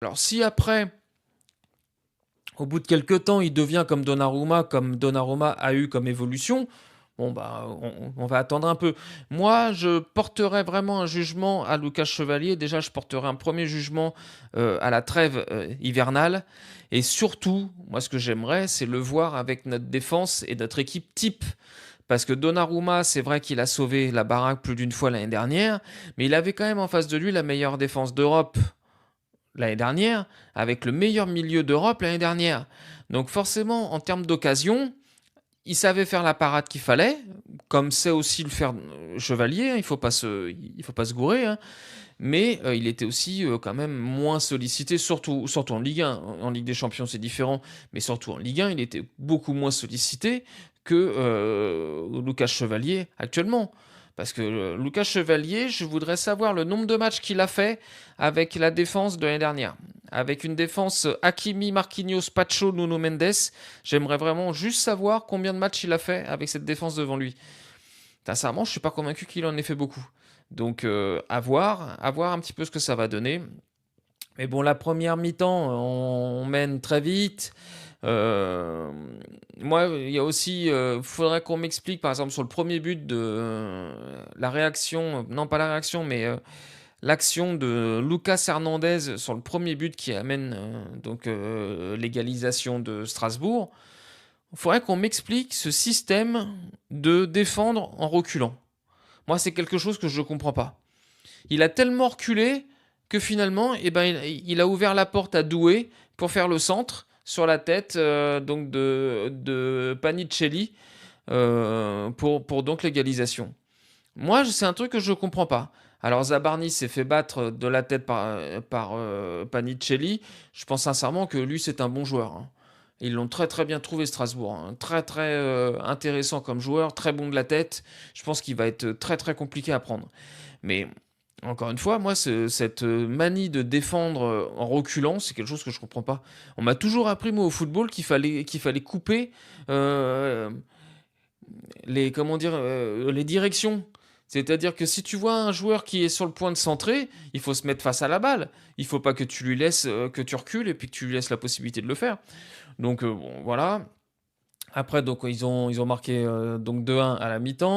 Alors si après, au bout de quelques temps, il devient comme Donnarumma a eu comme évolution, bon bah on va attendre un peu. Moi, je porterais vraiment un jugement à Lucas Chevalier. Déjà, je porterais un premier jugement à la trêve hivernale. Et surtout, moi, ce que j'aimerais, c'est le voir avec notre défense et notre équipe type. Parce que Donnarumma, c'est vrai qu'il a sauvé la baraque plus d'une fois l'année dernière, mais il avait quand même en face de lui la meilleure défense d'Europe l'année dernière, avec le meilleur milieu d'Europe l'année dernière. Donc forcément, en termes d'occasion, il savait faire la parade qu'il fallait, comme sait aussi le faire Chevalier, hein, il faut pas se gourer, hein, mais il était aussi quand même moins sollicité, surtout en Ligue 1. En Ligue des Champions, c'est différent, mais surtout en Ligue 1, il était beaucoup moins sollicité que Lucas Chevalier actuellement. Parce que Lucas Chevalier, je voudrais savoir le nombre de matchs qu'il a fait avec la défense de l'année dernière. Avec une défense Hakimi, Marquinhos, Pacho, Nuno Mendes, j'aimerais vraiment juste savoir combien de matchs il a fait avec cette défense devant lui. Sincèrement, je suis pas convaincu qu'il en ait fait beaucoup. Donc à voir un petit peu ce que ça va donner. Mais bon, la première mi-temps, on mène très vite. Euh, Moi, il y a aussi, faudrait qu'on m'explique, par exemple, sur le premier but de la réaction, non pas la réaction, mais l'action de Lucas Hernandez sur le premier but qui amène l'égalisation de Strasbourg. Il faudrait qu'on m'explique ce système de défendre en reculant. Moi, c'est quelque chose que je ne comprends pas. Il a tellement reculé que finalement, il a ouvert la porte à Doué pour faire le centre sur la tête de Panicelli pour donc l'égalisation. Moi, c'est un truc que je ne comprends pas. Alors Zabarni s'est fait battre de la tête par Panicelli. Je pense sincèrement que lui, c'est un bon joueur, hein. Ils l'ont très très bien trouvé Strasbourg, hein. Très très intéressant comme joueur, très bon de la tête. Je pense qu'il va être très très compliqué à prendre. Mais encore une fois, moi, cette manie de défendre en reculant, c'est quelque chose que je comprends pas. On m'a toujours appris, moi, au football, qu'il fallait couper euh, les directions. C'est-à-dire que si tu vois un joueur qui est sur le point de centrer, il faut se mettre face à la balle. Il faut pas que tu lui laisses, que tu recules et puis que tu lui laisses la possibilité de le faire. Donc bon, voilà. Après, donc ils ont marqué donc 2-1 à la mi-temps.